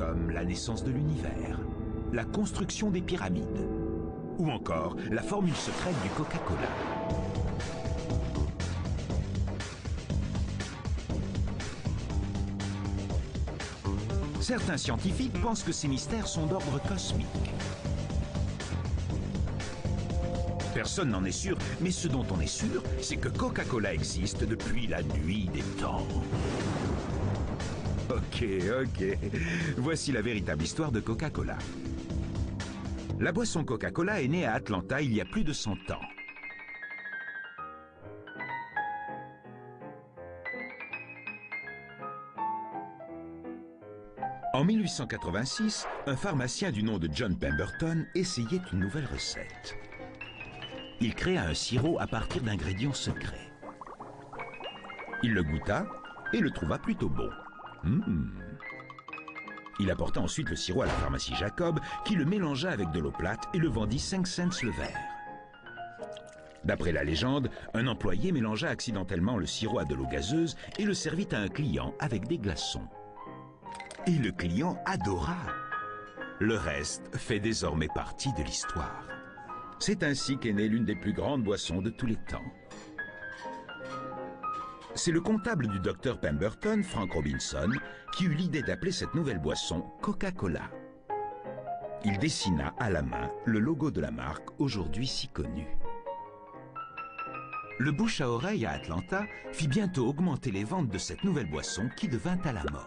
comme la naissance de l'univers, la construction des pyramides, ou encore la formule secrète du Coca-Cola. Certains scientifiques pensent que ces mystères sont d'ordre cosmique. Personne n'en est sûr, mais ce dont on est sûr, c'est que Coca-Cola existe depuis la nuit des temps. Ok. Voici la véritable histoire de Coca-Cola. La boisson Coca-Cola est née à Atlanta il y a plus de 100 ans. En 1886, un pharmacien du nom de John Pemberton essayait une nouvelle recette. Il créa un sirop à partir d'ingrédients secrets. Il le goûta et le trouva plutôt bon. Il apporta ensuite le sirop à la pharmacie Jacob, qui le mélangea avec de l'eau plate et le vendit 5 cents le verre. D'après la légende, un employé mélangea accidentellement le sirop à de l'eau gazeuse et le servit à un client avec des glaçons. Et le client adora. Le reste fait désormais partie de l'histoire. C'est ainsi qu'est née l'une des plus grandes boissons de tous les temps. C'est le comptable du docteur Pemberton, Frank Robinson, qui eut l'idée d'appeler cette nouvelle boisson Coca-Cola. Il dessina à la main le logo de la marque, aujourd'hui si connu. Le bouche à oreille à Atlanta fit bientôt augmenter les ventes de cette nouvelle boisson qui devint à la mode.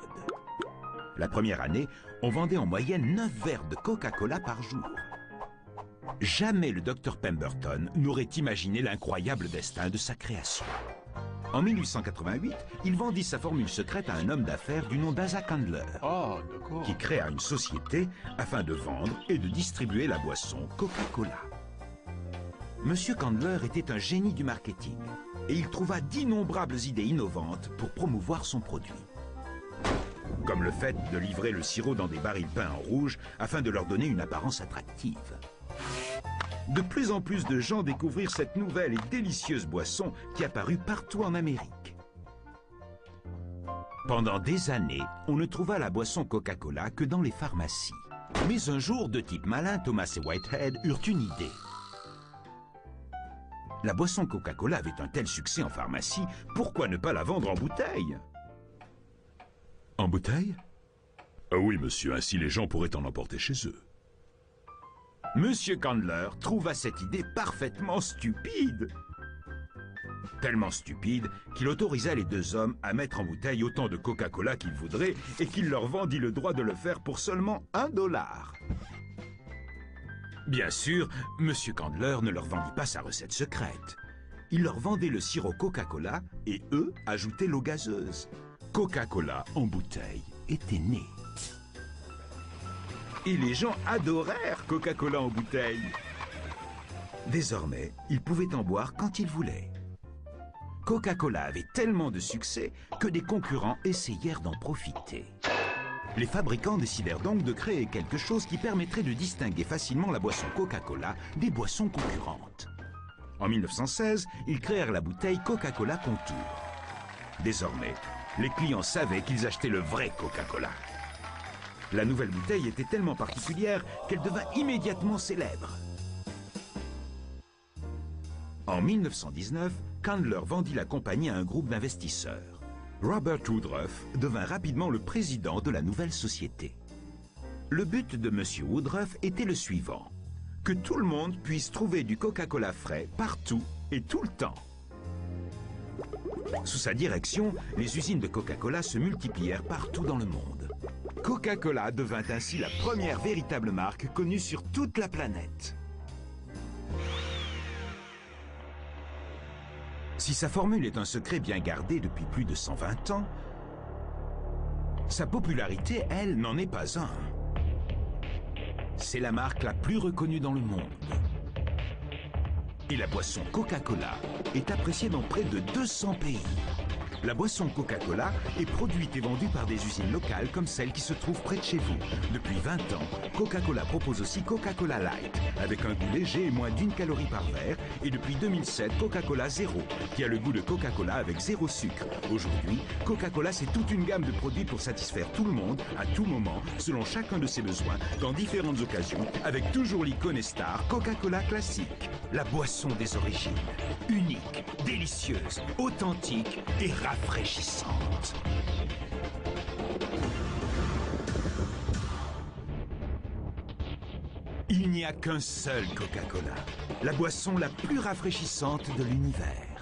La première année, on vendait en moyenne 9 verres de Coca-Cola par jour. Jamais le Dr Pemberton n'aurait imaginé l'incroyable destin de sa création. En 1888, il vendit sa formule secrète à un homme d'affaires du nom d'Asa Candler, qui créa une société afin de vendre et de distribuer la boisson Coca-Cola. Monsieur Candler était un génie du marketing et il trouva d'innombrables idées innovantes pour promouvoir son produit. Comme le fait de livrer le sirop dans des barils peints en rouge afin de leur donner une apparence attractive. De plus en plus de gens découvrirent cette nouvelle et délicieuse boisson qui apparut partout en Amérique. Pendant des années, on ne trouva la boisson Coca-Cola que dans les pharmacies. Mais un jour, deux types malins, Thomas et Whitehead, eurent une idée. La boisson Coca-Cola avait un tel succès en pharmacie, pourquoi ne pas la vendre en bouteille? En bouteille? Ah oui, monsieur, ainsi les gens pourraient en emporter chez eux. Monsieur Candler trouva cette idée parfaitement stupide. Tellement stupide qu'il autorisa les deux hommes à mettre en bouteille autant de Coca-Cola qu'ils voudraient et qu'il leur vendit le droit de le faire pour seulement $1. Bien sûr, Monsieur Candler ne leur vendit pas sa recette secrète. Il leur vendait le sirop Coca-Cola et eux ajoutaient l'eau gazeuse. Coca-Cola en bouteille était né. Et les gens adorèrent Coca-Cola en bouteille. Désormais, ils pouvaient en boire quand ils voulaient. Coca-Cola avait tellement de succès que des concurrents essayèrent d'en profiter. Les fabricants décidèrent donc de créer quelque chose qui permettrait de distinguer facilement la boisson Coca-Cola des boissons concurrentes. En 1916, ils créèrent la bouteille Coca-Cola Contour. Désormais, les clients savaient qu'ils achetaient le vrai Coca-Cola. La nouvelle bouteille était tellement particulière qu'elle devint immédiatement célèbre. En 1919, Candler vendit la compagnie à un groupe d'investisseurs. Robert Woodruff devint rapidement le président de la nouvelle société. Le but de M. Woodruff était le suivant: que tout le monde puisse trouver du Coca-Cola frais partout et tout le temps. Sous sa direction, les usines de Coca-Cola se multiplièrent partout dans le monde. Coca-Cola devint ainsi la première véritable marque connue sur toute la planète. Si sa formule est un secret bien gardé depuis plus de 120 ans, sa popularité, elle, n'en est pas un. C'est la marque la plus reconnue dans le monde. Et la boisson Coca-Cola est appréciée dans près de 200 pays. La boisson Coca-Cola est produite et vendue par des usines locales comme celle qui se trouve près de chez vous. Depuis 20 ans, Coca-Cola propose aussi Coca-Cola Light, avec un goût léger et moins d'1 calorie par verre. Et depuis 2007, Coca-Cola Zéro, qui a le goût de Coca-Cola avec zéro sucre. Aujourd'hui, Coca-Cola, c'est toute une gamme de produits pour satisfaire tout le monde, à tout moment, selon chacun de ses besoins, dans différentes occasions, avec toujours l'icône et star Coca-Cola classique. La boisson des origines. Unique, délicieuse, authentique et rafraîchissante. Il n'y a qu'un seul Coca-Cola, la boisson la plus rafraîchissante de l'univers.